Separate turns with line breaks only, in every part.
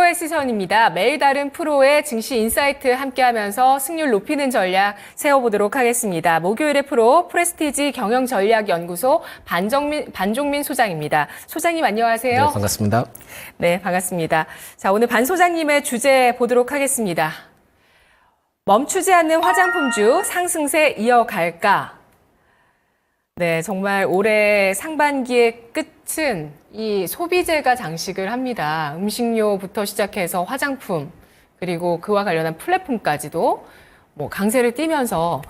투자의 시선입니다. 매일 다른 프로의 증시 인사이트 함께하면서 승률 높이는 전략 세워보도록 하겠습니다. 목요일의 프로 프레스티지 경영전략연구소 반종민 소장입니다. 소장님 안녕하세요.
네, 반갑습니다.
네, 반갑습니다. 자, 오늘 반 소장님의 주제 보도록 하겠습니다. 멈추지 않는 화장품주 상승세 이어갈까? 네, 정말 올해 상반기의 끝은 이 소비재가 장식을 합니다. 음식료부터 시작해서 화장품, 그리고 그와 관련한 플랫폼까지도 강세를 띠면서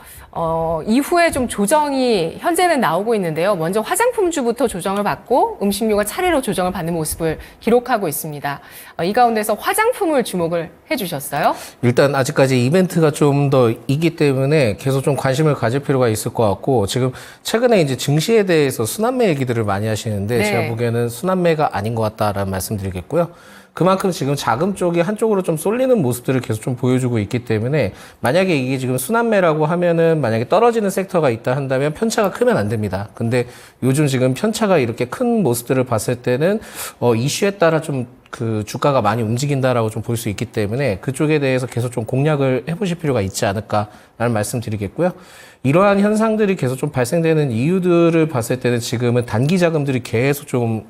이후에 좀 조정이 현재는 나오고 있는데요. 먼저 화장품주부터 조정을 받고 음식료가 차례로 조정을 받는 모습을 기록하고 있습니다. 이 가운데서 화장품을 주목을 해주셨어요?
일단 아직까지 이벤트가 좀 더 있기 때문에 계속 좀 관심을 가질 필요가 있을 것 같고, 지금 최근에 이제 증시에 대해서 순환매 얘기들을 많이 하시는데
네.
제가 보기에는 순환매가 아닌 것 같다라는 말씀드리겠고요. 그만큼 지금 자금 쪽이 한쪽으로 좀 쏠리는 모습들을 계속 좀 보여주고 있기 때문에, 만약에 이게 지금 순환매라고 하면은 만약에 떨어지는 섹터가 있다 한다면 편차가 크면 안 됩니다. 근데 요즘 지금 편차가 이렇게 큰 모습들을 봤을 때는 이슈에 따라 좀 그 주가가 많이 움직인다라고 좀 볼 수 있기 때문에 그쪽에 대해서 계속 좀 공략을 해보실 필요가 있지 않을까라는 말씀드리겠고요. 이러한 현상들이 계속 좀 발생되는 이유들을 봤을 때는 지금은 단기 자금들이 계속 좀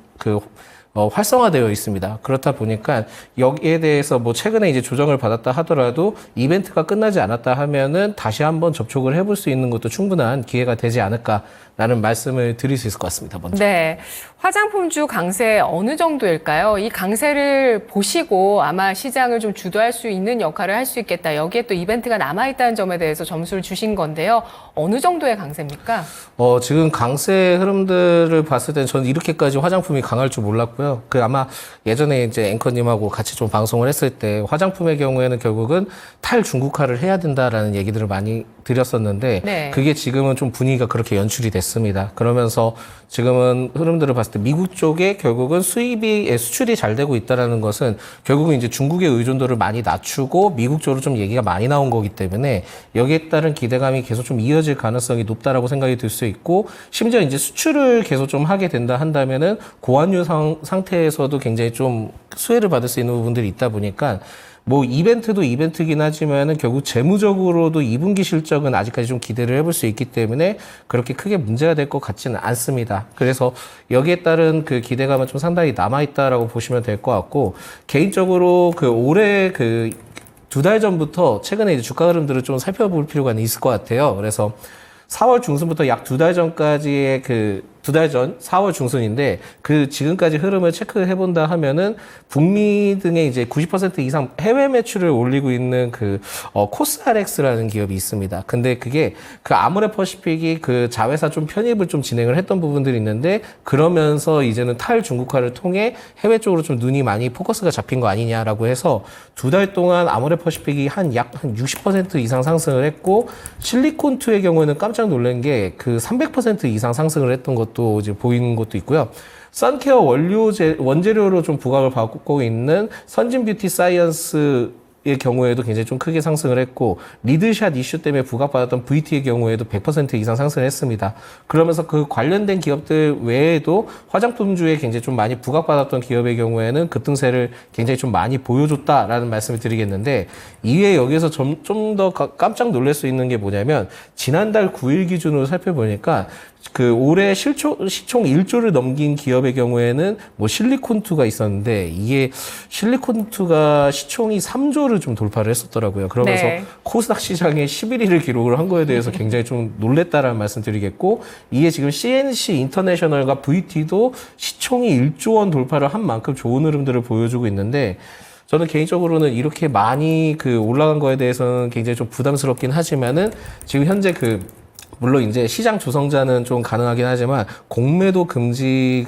활성화되어 있습니다. 그렇다 보니까 여기에 대해서 최근에 이제 조정을 받았다 하더라도 이벤트가 끝나지 않았다 하면은 다시 한번 접촉을 해볼 수 있는 것도 충분한 기회가 되지 않을까라는 말씀을 드릴 수 있을 것 같습니다. 먼저.
네. 화장품주 강세 어느 정도일까요? 이 강세를 보시고 아마 시장을 좀 주도할 수 있는 역할을 할 수 있겠다. 여기에 또 이벤트가 남아있다는 점에 대해서 점수를 주신 건데요. 어느 정도의 강세입니까?
지금 강세 흐름들을 봤을 때는 저는 이렇게까지 화장품이 강할 줄 몰랐고요. 아마 예전에 이제 앵커님하고 같이 좀 방송을 했을 때 화장품의 경우에는 결국은 탈중국화를 해야 된다라는 얘기들을 많이 드렸었는데,
네.
그게 지금은 좀 분위기가 그렇게 연출이 됐습니다. 그러면서 지금은 흐름들을 봤을 때 미국 쪽에 결국은 수출이 잘 되고 있다라는 것은 결국은 이제 중국의 의존도를 많이 낮추고 미국 쪽으로 좀 얘기가 많이 나온 거기 때문에 여기에 따른 기대감이 계속 좀 이어질 가능성이 높다라고 생각이 들 수 있고, 심지어 이제 수출을 계속 좀 하게 된다 한다면은 고환율 상태에서도 굉장히 좀 수혜를 받을 수 있는 부분들이 있다 보니까, 이벤트도 이벤트긴 하지만은 결국 재무적으로도 2분기 실적은 아직까지 좀 기대를 해볼 수 있기 때문에 그렇게 크게 문제가 될 것 같지는 않습니다. 그래서 여기에 따른 그 기대감은 좀 상당히 남아있다라고 보시면 될 것 같고, 개인적으로 올해 2달 전부터 최근에 이제 주가 흐름들을 좀 살펴볼 필요가 있을 것 같아요. 그래서 4월 중순부터 약 2달 전까지의 2달 전 4월 중순인데 지금까지 흐름을 체크해 본다 하면은 북미 등의 이제 90% 이상 해외 매출을 올리고 있는 코스알엑스라는 기업이 있습니다. 근데 그게 아모레퍼시픽이 자회사 좀 편입을 좀 진행을 했던 부분들이 있는데, 그러면서 이제는 탈중국화를 통해 해외 쪽으로 좀 눈이 많이 포커스가 잡힌 거 아니냐라고 해서 2달 동안 아모레퍼시픽이 약 60% 이상 상승을 했고, 실리콘2의 경우에는 깜짝 놀란 게 300% 이상 상승을 했던 것도 이제 보이는 것도 있고요. 선케어 원재료로 좀 부각을 받고 있는 선진 뷰티 사이언스의 경우에도 굉장히 좀 크게 상승을 했고, 리드샷 이슈 때문에 부각받았던 VT의 경우에도 100% 이상 상승을 했습니다. 그러면서 그 관련된 기업들 외에도 화장품주에 굉장히 좀 많이 부각받았던 기업의 경우에는 급등세를 굉장히 좀 많이 보여줬다라는 말씀을 드리겠는데, 이외에 여기서 좀 더 깜짝 놀랄 수 있는 게 뭐냐면, 지난달 9일 기준으로 살펴보니까 올해 시총 1조를 넘긴 기업의 경우에는 실리콘2가 있었는데, 이게 실리콘2가 시총이 3조를 좀 돌파를 했었더라고요. 그러면서
네.
코스닥 시장에 11위를 기록을 한 거에 대해서 굉장히 좀 놀랬다라는 말씀 드리겠고, 이게 지금 CNC 인터내셔널과 VT도 시총이 1조 원 돌파를 한 만큼 좋은 흐름들을 보여주고 있는데, 저는 개인적으로는 이렇게 많이 올라간 거에 대해서는 굉장히 좀 부담스럽긴 하지만은, 지금 현재 물론 이제 시장 조성자는 좀 가능하긴 하지만 공매도 금지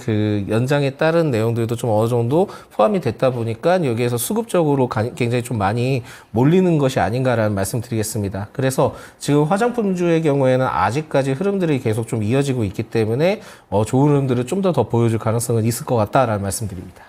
연장에 따른 내용들도 좀 어느 정도 포함이 됐다 보니까 여기에서 수급적으로 굉장히 좀 많이 몰리는 것이 아닌가라는 말씀 드리겠습니다. 그래서 지금 화장품주의 경우에는 아직까지 흐름들이 계속 좀 이어지고 있기 때문에 좋은 흐름들을 좀 더 보여줄 가능성은 있을 것 같다라는 말씀 드립니다.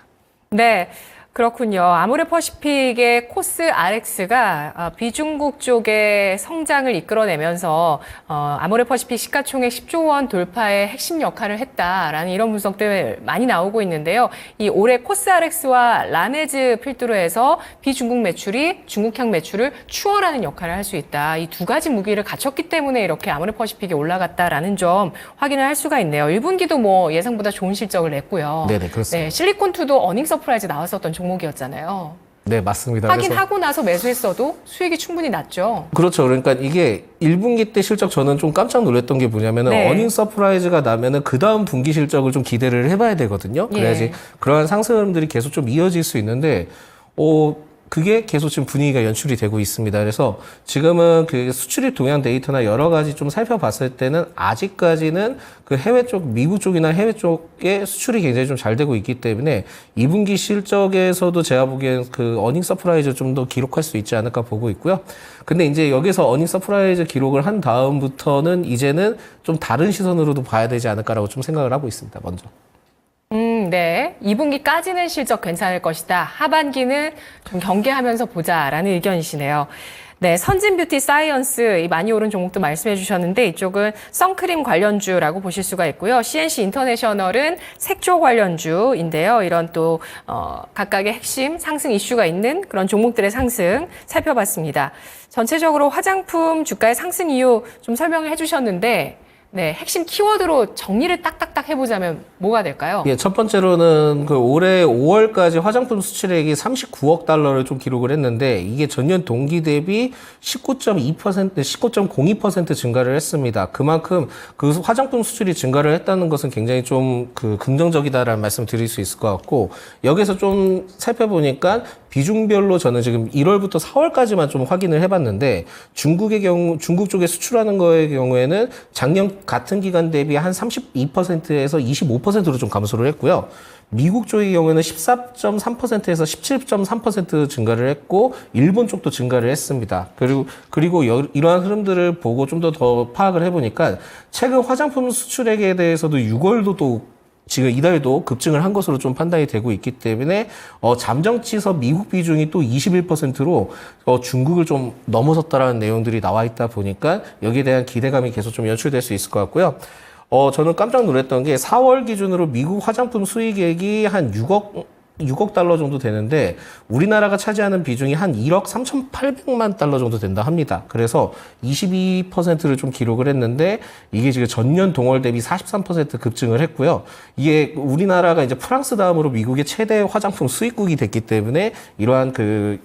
네. 그렇군요. 아모레퍼시픽의 코스 RX가 비중국 쪽의 성장을 이끌어내면서 아모레퍼시픽 시가총액 10조 원 돌파에 핵심 역할을 했다라는 이런 분석들 많이 나오고 있는데요. 이 올해 코스 RX와 라네즈 필두로 해서 비중국 매출이 중국향 매출을 추월하는 역할을 할 수 있다. 이 두 가지 무기를 갖췄기 때문에 이렇게 아모레퍼시픽이 올라갔다라는 점 확인을 할 수가 있네요. 1분기도 뭐 예상보다 좋은 실적을 냈고요.
네네, 그렇습니다.
네, 실리콘2도 어닝 서프라이즈 나왔었던 종목이었잖아요.
네, 맞습니다.
확인하고 나서 매수했어도 수익이 충분히 났죠.
그렇죠. 그러니까 이게 1분기 때 실적 저는 좀 깜짝 놀랐던 게 뭐냐면은
네.
어닝 서프라이즈가 나면은 그 다음 분기 실적을 좀 기대를 해봐야 되거든요. 그래야지
예.
그러한 상승 흐름들이 계속 좀 이어질 수 있는데, 그게 계속 지금 분위기가 연출이 되고 있습니다. 그래서 지금은 그 수출입 동향 데이터나 여러 가지 좀 살펴봤을 때는 아직까지는 그 해외 쪽, 미국 쪽이나 해외 쪽에 수출이 굉장히 좀 잘 되고 있기 때문에 2분기 실적에서도 제가 보기엔 그 어닝 서프라이즈 좀 더 기록할 수 있지 않을까 보고 있고요. 근데 이제 여기서 어닝 서프라이즈 기록을 한 다음부터는 이제는 좀 다른 시선으로도 봐야 되지 않을까라고 좀 생각을 하고 있습니다. 먼저.
네. 2분기까지는 실적 괜찮을 것이다. 하반기는 좀 경계하면서 보자라는 의견이시네요. 네, 선진 뷰티 사이언스 이 많이 오른 종목도 말씀해 주셨는데 이쪽은 선크림 관련주라고 보실 수가 있고요. CNC 인터내셔널은 색조 관련주인데요. 이런 또 각각의 핵심 상승 이슈가 있는 그런 종목들의 상승 살펴봤습니다. 전체적으로 화장품 주가의 상승 이유 좀 설명을 해주셨는데 네, 핵심 키워드로 정리를 딱딱딱 해보자면 뭐가 될까요?
예, 첫 번째로는 그 올해 5월까지 화장품 수출액이 39억 달러를 좀 기록을 했는데 이게 전년 동기 대비 19.2%, 19.02% 증가를 했습니다. 그만큼 그 화장품 수출이 증가를 했다는 것은 굉장히 좀 그 긍정적이다라는 말씀 드릴 수 있을 것 같고 여기서 좀 살펴보니까 비중별로 저는 지금 1월부터 4월까지만 좀 확인을 해봤는데 중국 쪽에 수출하는 거의 경우에는 작년 같은 기간 대비 한 32%에서 25%로 좀 감소를 했고요. 미국 쪽의 경우에는 14.3%에서 17.3% 증가를 했고 일본 쪽도 증가를 했습니다. 그리고 이러한 흐름들을 보고 좀 더 파악을 해보니까 최근 화장품 수출액에 대해서도 6월도 또 지금 이달도 급증을 한 것으로 좀 판단이 되고 있기 때문에 잠정치서 미국 비중이 또 21%로 중국을 좀 넘어섰다라는 내용들이 나와 있다 보니까 여기에 대한 기대감이 계속 좀 연출될 수 있을 것 같고요. 저는 깜짝 놀랐던 게 4월 기준으로 미국 화장품 수익액이 한 6억 달러 정도 되는데 우리나라가 차지하는 비중이 한 1억 3,800만 달러 정도 된다 합니다. 그래서 22%를 좀 기록을 했는데 이게 지금 전년 동월 대비 43% 급증을 했고요. 이게 우리나라가 이제 프랑스 다음으로 미국의 최대 화장품 수입국이 됐기 때문에 이러한 그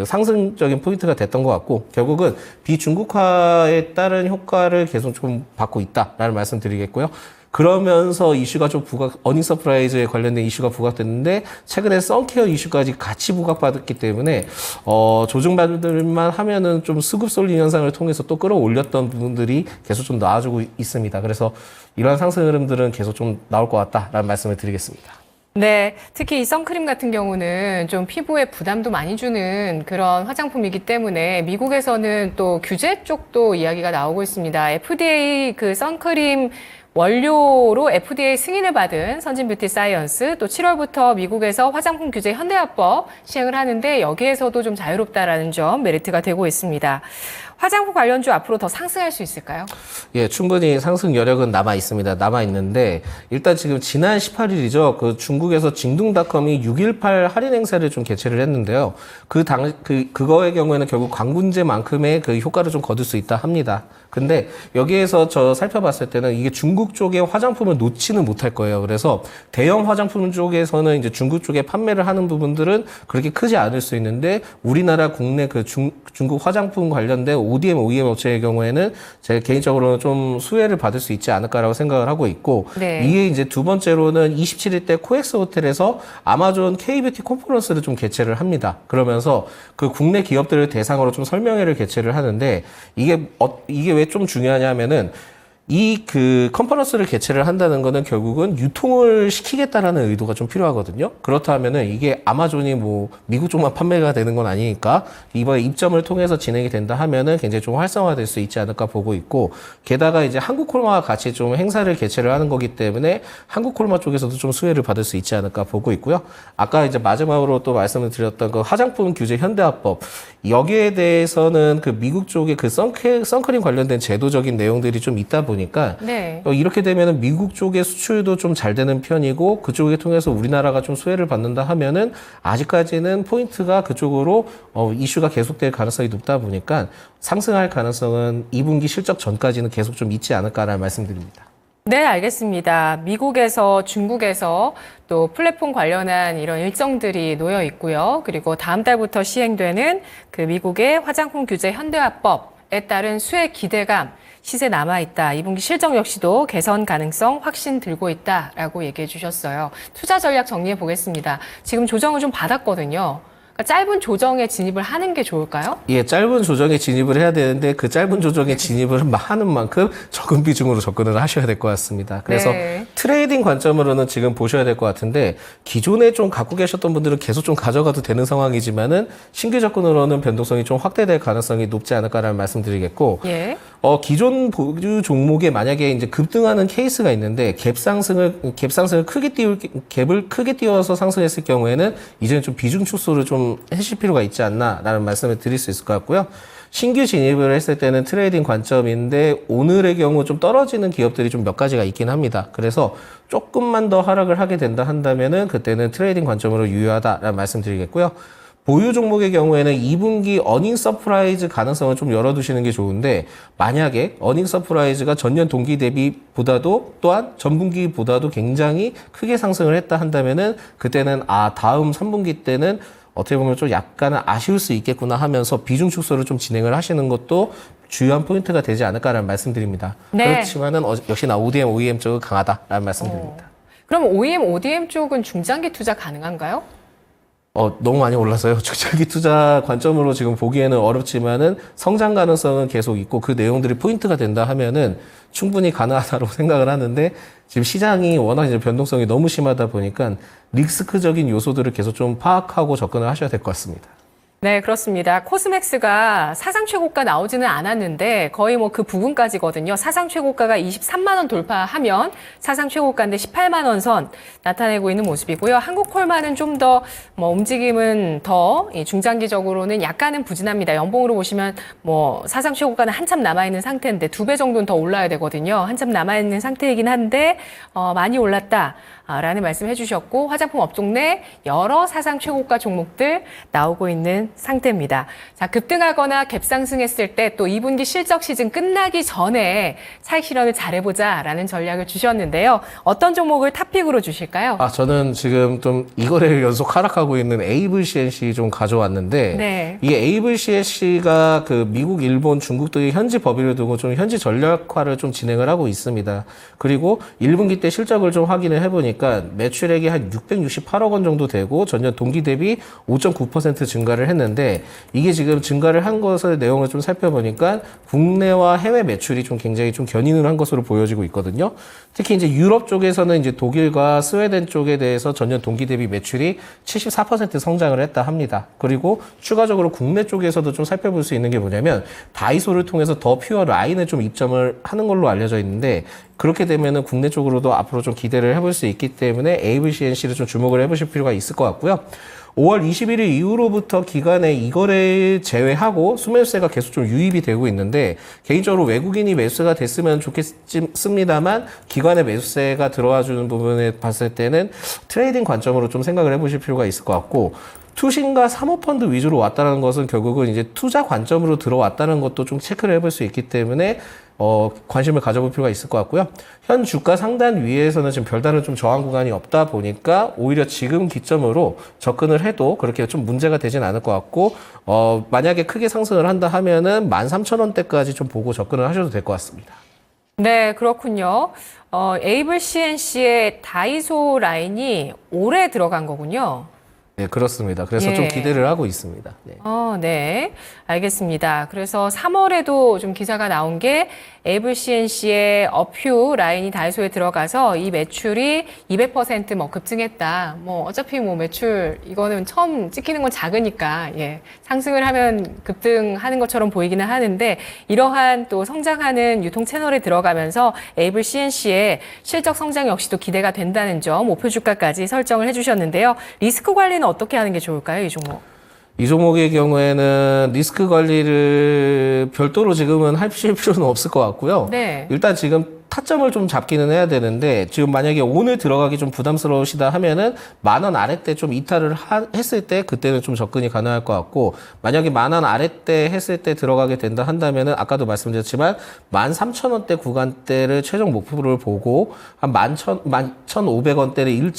상승적인 포인트가 됐던 것 같고 결국은 비중국화에 따른 효과를 계속 좀 받고 있다라는 말씀 드리겠고요. 그러면서 이슈가 좀 어닝 서프라이즈에 관련된 이슈가 부각됐는데 최근에 선케어 이슈까지 같이 부각받았기 때문에 조정받을만 하면은 좀 수급 쏠림 현상을 통해서 또 끌어올렸던 부분들이 계속 좀 나와주고 있습니다. 그래서 이러한 상승 흐름들은 계속 좀 나올 것 같다라는 말씀을 드리겠습니다.
네, 특히 이 선크림 같은 경우는 좀 피부에 부담도 많이 주는 그런 화장품이기 때문에 미국에서는 또 규제 쪽도 이야기가 나오고 있습니다. FDA 그 선크림 원료로 FDA 승인을 받은 선진뷰티 사이언스 또 7월부터 미국에서 화장품 규제 현대화법 시행을 하는데 여기에서도 좀 자유롭다라는 점 메리트가 되고 있습니다. 화장품 관련주 앞으로 더 상승할 수 있을까요?
예, 충분히 상승 여력은 남아 있습니다. 남아 있는데 일단 지금 지난 18일이죠. 그 중국에서 징둥닷컴이 6.18 할인 행사를 좀 개최를 했는데요. 그거의 경우에는 결국 광군제만큼의 그 효과를 좀 거둘 수 있다 합니다. 근데 여기에서 저 살펴봤을 때는 이게 중국 쪽의 화장품을 놓지는 못할 거예요. 그래서 대형 화장품 쪽에서는 이제 중국 쪽에 판매를 하는 부분들은 그렇게 크지 않을 수 있는데 우리나라 국내 그 중국 화장품 관련된 ODM, OEM 업체의 경우에는 제 개인적으로는 좀 수혜를 받을 수 있지 않을까라고 생각을 하고 있고
네. 이게
이게 이제 두 번째로는 27일 때 코엑스 호텔에서 아마존 K뷰티 컨퍼런스를 좀 개최를 합니다. 그러면서 그 국내 기업들을 대상으로 좀 설명회를 개최를 하는데 이게 왜 좀 중요하냐면은 이 그 컨퍼런스를 개최를 한다는 거는 결국은 유통을 시키겠다라는 의도가 좀 필요하거든요. 그렇다면은 이게 아마존이 뭐 미국 쪽만 판매가 되는 건 아니니까 이번에 입점을 통해서 진행이 된다 하면은 굉장히 좀 활성화될 수 있지 않을까 보고 있고, 게다가 이제 한국콜마와 같이 좀 행사를 개최를 하는 거기 때문에 한국콜마 쪽에서도 좀 수혜를 받을 수 있지 않을까 보고 있고요. 아까 이제 마지막으로 또 말씀을 드렸던 그 화장품 규제 현대화법, 여기에 대해서는 그 미국 쪽에 그 선크림 관련된 제도적인 내용들이 좀 있다 보니까
네.
이렇게 되면은 미국 쪽의 수출도 좀 잘 되는 편이고, 그쪽에 통해서 우리나라가 좀 수혜를 받는다 하면은 아직까지는 포인트가 그쪽으로 이슈가 계속될 가능성이 높다 보니까 상승할 가능성은 2분기 실적 전까지는 계속 좀 있지 않을까라는 말씀드립니다.
네, 알겠습니다. 미국에서, 중국에서 또 플랫폼 관련한 이런 일정들이 놓여 있고요. 그리고 다음 달부터 시행되는 그 미국의 화장품 규제 현대화법에 따른 수혜 기대감, 시세 남아있다. 2분기 실적 역시도 개선 가능성 확신 들고 있다라고 얘기해 주셨어요. 투자 전략 정리해 보겠습니다. 지금 조정을 좀 받았거든요. 그러니까 짧은 조정에 진입을 하는 게 좋을까요?
예, 짧은 조정에 진입을 해야 되는데 그 짧은 조정에 진입을 하는 만큼 적은 비중으로 접근을 하셔야 될 것 같습니다. 그래서
네.
트레이딩 관점으로는 지금 보셔야 될 것 같은데, 기존에 좀 갖고 계셨던 분들은 계속 좀 가져가도 되는 상황이지만은 신규 접근으로는 변동성이 좀 확대될 가능성이 높지 않을까라는 말씀드리겠고,
예.
기존 보유 종목에 만약에 이제 급등하는 케이스가 있는데 갭상승을 갭을 크게 띄워서 상승했을 경우에는 이제는 좀 비중 축소를 좀 하실 필요가 있지 않나라는 말씀을 드릴 수 있을 것 같고요. 신규 진입을 했을 때는 트레이딩 관점인데 오늘의 경우 좀 떨어지는 기업들이 좀 몇 가지가 있긴 합니다. 그래서 조금만 더 하락을 하게 된다 한다면은 그때는 트레이딩 관점으로 유효하다라는 말씀드리겠고요. 보유 종목의 경우에는 2분기 어닝 서프라이즈 가능성을 좀 열어두시는 게 좋은데, 만약에 어닝 서프라이즈가 전년 동기 대비보다도 또한 전분기보다도 굉장히 크게 상승을 했다 한다면은 그때는 다음 3분기 때는 어떻게 보면 좀 약간은 아쉬울 수 있겠구나 하면서 비중 축소를 좀 진행을 하시는 것도 주요한 포인트가 되지 않을까라는 말씀드립니다.
네.
그렇지만은 역시나 ODM, OEM 쪽은 강하다라는 말씀드립니다.
그럼 OEM, ODM 쪽은 중장기 투자 가능한가요?
너무 많이 올라서요. 중장기 투자 관점으로 지금 보기에는 어렵지만은 성장 가능성은 계속 있고 그 내용들이 포인트가 된다 하면은 충분히 가능하다고 생각을 하는데, 지금 시장이 워낙 이제 변동성이 너무 심하다 보니까 리스크적인 요소들을 계속 좀 파악하고 접근을 하셔야 될 것 같습니다.
네, 그렇습니다. 코스맥스가 사상 최고가 나오지는 않았는데 거의 뭐 그 부분까지거든요. 사상 최고가가 23만 원 돌파하면 사상 최고가인데 18만 원 선 나타내고 있는 모습이고요. 한국콜마는 좀 더 뭐 움직임은 더 중장기적으로는 약간은 부진합니다. 연봉으로 보시면 뭐 사상 최고가는 한참 남아있는 상태인데 2배 정도는 더 올라야 되거든요. 한참 남아있는 상태이긴 한데 많이 올랐다. 라는 말씀 해주셨고, 화장품 업종 내 여러 사상 최고가 종목들 나오고 있는 상태입니다. 자, 급등하거나 갭상승했을 때 또 2분기 실적 시즌 끝나기 전에 차익 실현을 잘해보자라는 전략을 주셨는데요. 어떤 종목을 탑픽으로 주실까요?
저는 지금 좀 이거를 연속 하락하고 있는 AVCNC 좀 가져왔는데,
네.
이게 AVCNC가 그 미국, 일본, 중국 등의 현지 법인을 두고 좀 현지 전략화를 좀 진행을 하고 있습니다. 그리고 1분기 때 실적을 좀 확인을 해보니까 매출액이 한 668억 원 정도 되고 전년 동기 대비 5.9% 증가를 했는데, 이게 지금 증가를 한 것의 내용을 좀 살펴보니까 국내와 해외 매출이 좀 굉장히 좀 견인을 한 것으로 보여지고 있거든요. 특히 이제 유럽 쪽에서는 이제 독일과 스웨덴 쪽에 대해서 전년 동기 대비 매출이 74% 성장을 했다 합니다. 그리고 추가적으로 국내 쪽에서도 좀 살펴볼 수 있는 게 뭐냐면, 다이소를 통해서 더 퓨어 라인을 좀 입점을 하는 걸로 알려져 있는데, 그렇게 되면은 국내 쪽으로도 앞으로 좀 기대를 해볼 수 있기 때문에 AVCNC를 좀 주목을 해보실 필요가 있을 것 같고요. 5월 21일 이후로부터 기간에 이거를 제외하고 수매수세가 계속 좀 유입이 되고 있는데, 개인적으로 외국인이 매수가 됐으면 좋겠습니다만 기관의 매수세가 들어와 주는 부분에 봤을 때는 트레이딩 관점으로 좀 생각을 해보실 필요가 있을 것 같고, 투신과 사모펀드 위주로 왔다는 것은 결국은 이제 투자 관점으로 들어왔다는 것도 좀 체크를 해볼 수 있기 때문에 관심을 가져볼 필요가 있을 것 같고요. 현 주가 상단 위에서는 지금 별다른 좀 저항 구간이 없다 보니까 오히려 지금 기점으로 접근을 해도 그렇게 좀 문제가 되진 않을 것 같고, 만약에 크게 상승을 한다 하면은 13,000원대까지 좀 보고 접근을 하셔도 될 것 같습니다.
네, 그렇군요. AVCNC의 다이소 라인이 올해 들어간 거군요.
네, 그렇습니다. 그래서
예.
좀 기대를 하고 있습니다. 네.
네. 알겠습니다. 그래서 3월에도 좀 기사가 나온 게 에이블 CNC의 어퓨 라인이 다이소에 들어가서 이 매출이 200% 뭐 급증했다. 뭐 어차피 뭐 매출 이거는 처음 찍히는 건 작으니까 예. 상승을 하면 급등하는 것처럼 보이기는 하는데 이러한 또 성장하는 유통 채널에 들어가면서 에이블 CNC의 실적 성장 역시도 기대가 된다는 점 목표 주가까지 설정을 해주셨는데요. 리스크 관리는 어떻게 하는 게 좋을까요, 이 종목?
이 종목의 경우에는 리스크 관리를 별도로 지금은 하실 필요는 없을 것 같고요.
네.
일단 지금 타점을 좀 잡기는 해야 되는데 지금 만약에 오늘 들어가기 좀 부담스러우시다 하면은 10,000원 아래때 좀 이탈을 했을 때 그때는 좀 접근이 가능할 것 같고 만약에 10,000원 아래때 했을 때 들어가게 된다 한다면은 아까도 말씀드렸지만 13,000원대 구간대를 최종 목표를 보고 한 11,500원대를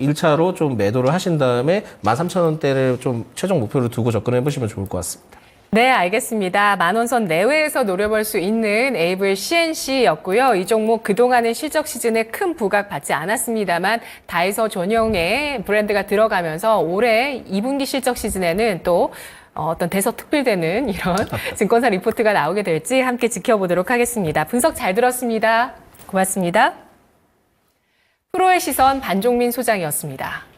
1차로 좀 매도를 하신 다음에 13,000원대를 좀 최종 목표를 두고 접근해 보시면 좋을 것 같습니다.
네, 알겠습니다. 10,000원 내외에서 노려볼 수 있는 에이블 CNC였고요. 이 종목 그동안은 실적 시즌에 큰 부각 받지 않았습니다만 다이소 전용의 브랜드가 들어가면서 올해 2분기 실적 시즌에는 또 어떤 대서특필되는 이런 증권사 리포트가 나오게 될지 함께 지켜보도록 하겠습니다. 분석 잘 들었습니다. 고맙습니다. 프로의 시선 반종민 소장이었습니다.